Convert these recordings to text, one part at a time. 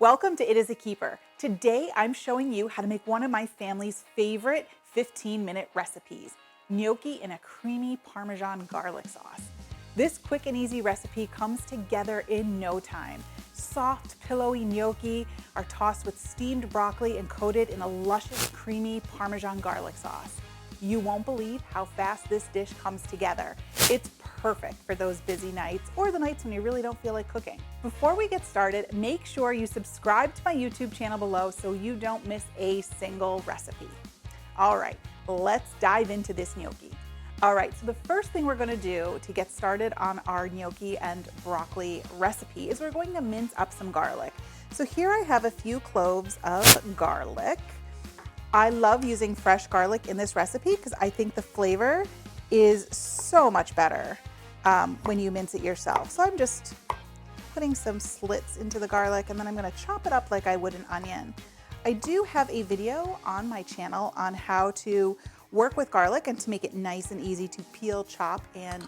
Welcome to It Is a Keeper. Today I'm showing you how to make one of my family's favorite 15-minute recipes, gnocchi in a creamy Parmesan garlic sauce. This quick and easy recipe comes together in no time. Soft, pillowy gnocchi are tossed with steamed broccoli and coated in a luscious, creamy Parmesan garlic sauce. You won't believe how fast this dish comes together. It's perfect for those busy nights or the nights when you really don't feel like cooking. Before we get started, make sure you subscribe to my YouTube channel below so you don't miss a single recipe. All right, let's dive into this gnocchi. All right, so the first thing we're gonna do to get started on our gnocchi and broccoli recipe is we're going to mince up some garlic. So here I have a few cloves of garlic. I love using fresh garlic in this recipe because I think the flavor is so much better when you mince it yourself. So I'm just putting some slits into the garlic and then I'm gonna chop it up like I would an onion. I do have a video on my channel on how to work with garlic and to make it nice and easy to peel, chop, and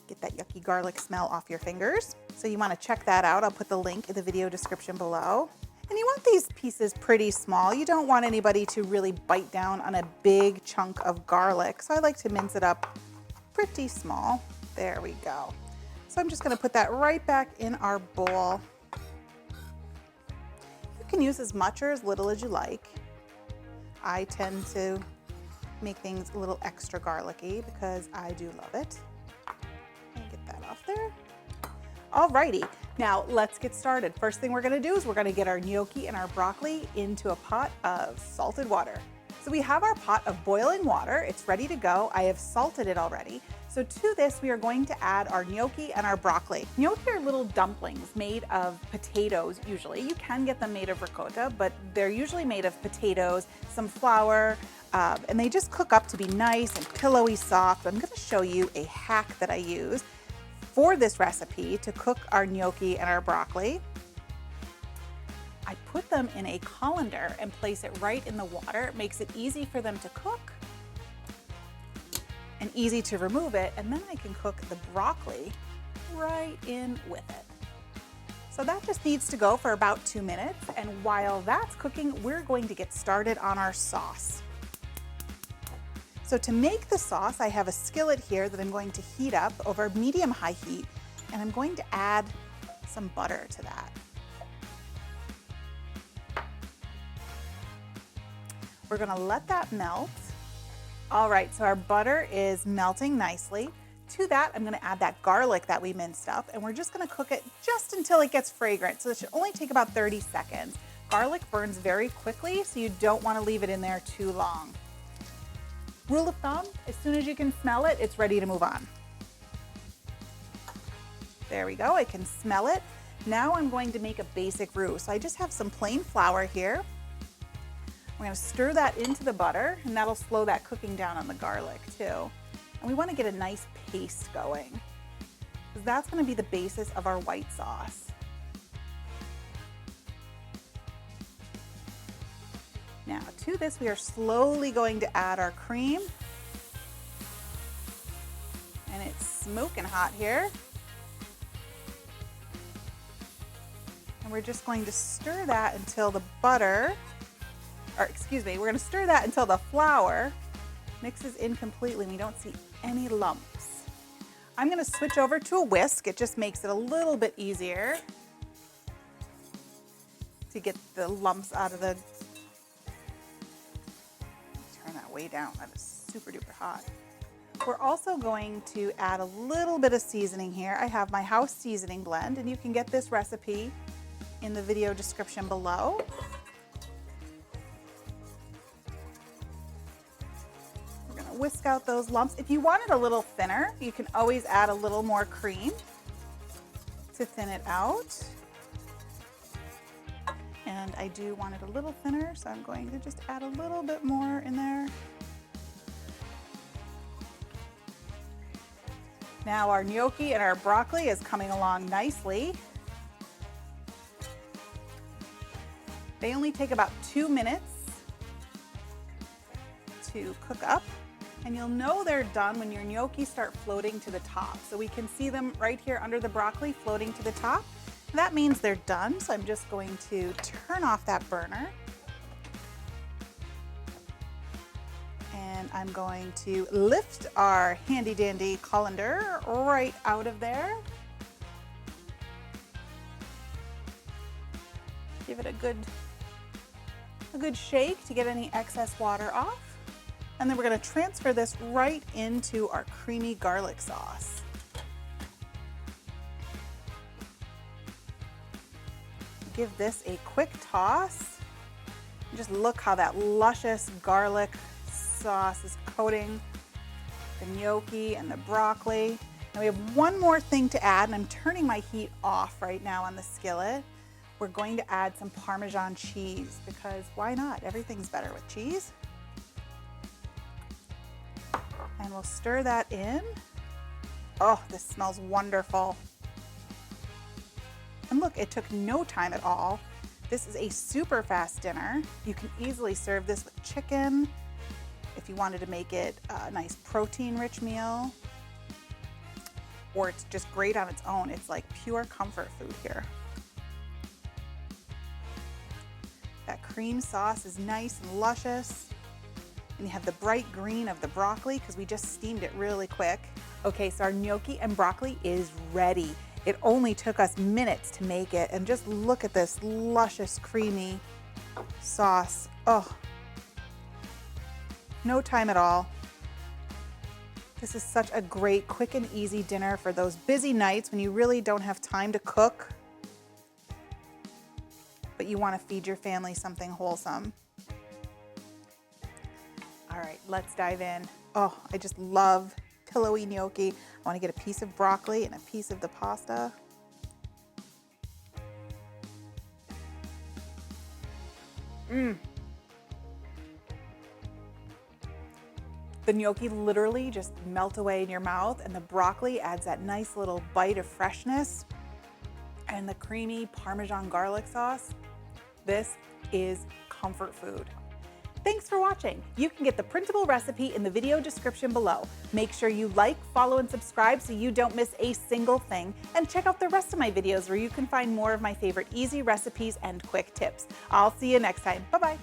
get that yucky garlic smell off your fingers. So you wanna check that out. I'll put the link in the video description below. And you want these pieces pretty small. You don't want anybody to really bite down on a big chunk of garlic. So I like to mince it up pretty small. There we go. So I'm just gonna put that right back in our bowl. You can use as much or as little as you like. I tend to make things a little extra garlicky because I do love it. Let me get that off there. Alrighty, now let's get started. First thing we're gonna do is we're gonna get our gnocchi and our broccoli into a pot of salted water. So we have our pot of boiling water. It's ready to go. I have salted it already. So to this, we are going to add our gnocchi and our broccoli. Gnocchi are little dumplings made of potatoes usually. You can get them made of ricotta, but they're usually made of potatoes, some flour, and they just cook up to be nice and pillowy soft. I'm gonna show you a hack that I use for this recipe to cook our gnocchi and our broccoli. I put them in a colander and place it right in the water. It makes it easy for them to cook and easy to remove it, and then I can cook the broccoli right in with it. So that just needs to go for about 2 minutes, and while that's cooking, we're going to get started on our sauce. So to make the sauce, I have a skillet here that I'm going to heat up over medium-high heat, and I'm going to add some butter to that. We're gonna let that melt. All right, so our butter is melting nicely. To that, I'm gonna add that garlic that we minced up, and we're just gonna cook it just until it gets fragrant. So it should only take about 30 seconds. Garlic burns very quickly, so you don't wanna leave it in there too long. Rule of thumb, as soon as you can smell it, it's ready to move on. There we go, I can smell it. Now I'm going to make a basic roux. So I just have some plain flour here. We're gonna stir that into the butter, and that'll slow that cooking down on the garlic too. And we wanna get a nice paste going, because that's gonna be the basis of our white sauce. Now to this, we are slowly going to add our cream. And it's smoking hot here. And we're just going to stir that until the butter, or excuse me, we're gonna stir that until the flour mixes in completely and we don't see any lumps. I'm gonna switch over to a whisk. It just makes it a little bit easier to get the lumps out of the, turn that way down, that is super duper hot. We're also going to add a little bit of seasoning here. I have my house seasoning blend, and you can get this recipe in the video description below. We're gonna whisk out those lumps. If you want it a little thinner, you can always add a little more cream to thin it out. And I do want it a little thinner, so I'm going to just add a little bit more in there. Now our gnocchi and our broccoli is coming along nicely. They only take about 2 minutes to cook up, and you'll know they're done when your gnocchi start floating to the top. So we can see them right here under the broccoli floating to the top. That means they're done, so I'm just going to turn off that burner. And I'm going to lift our handy dandy colander right out of there. Give it a good shake to get any excess water off. And then we're going to transfer this right into our creamy garlic sauce. Give this a quick toss. Just look how that luscious garlic sauce is coating the gnocchi and the broccoli. Now we have one more thing to add, and I'm turning my heat off right now on the skillet. We're going to add some Parmesan cheese because why not? Everything's better with cheese. And we'll stir that in. Oh, this smells wonderful. And look, it took no time at all. This is a super fast dinner. You can easily serve this with chicken if you wanted to make it a nice protein-rich meal, or it's just great on its own. It's like pure comfort food here. That cream sauce is nice and luscious. And you have the bright green of the broccoli because we just steamed it really quick. Okay, so our gnocchi and broccoli is ready. It only took us minutes to make it, and just look at this luscious, creamy sauce. Oh, no time at all. This is such a great, quick and easy dinner for those busy nights when you really don't have time to cook, but you want to feed your family something wholesome. All right, let's dive in. Oh, I just love pillowy gnocchi. I want to get a piece of broccoli and a piece of the pasta. The gnocchi literally just melt away in your mouth, and the broccoli adds that nice little bite of freshness, and the creamy Parmesan garlic sauce. This is comfort food. Thanks for watching. You can get the printable recipe in the video description below. Make sure you like, follow, and subscribe so you don't miss a single thing. And check out the rest of my videos where you can find more of my favorite easy recipes and quick tips. I'll see you next time. Bye-bye.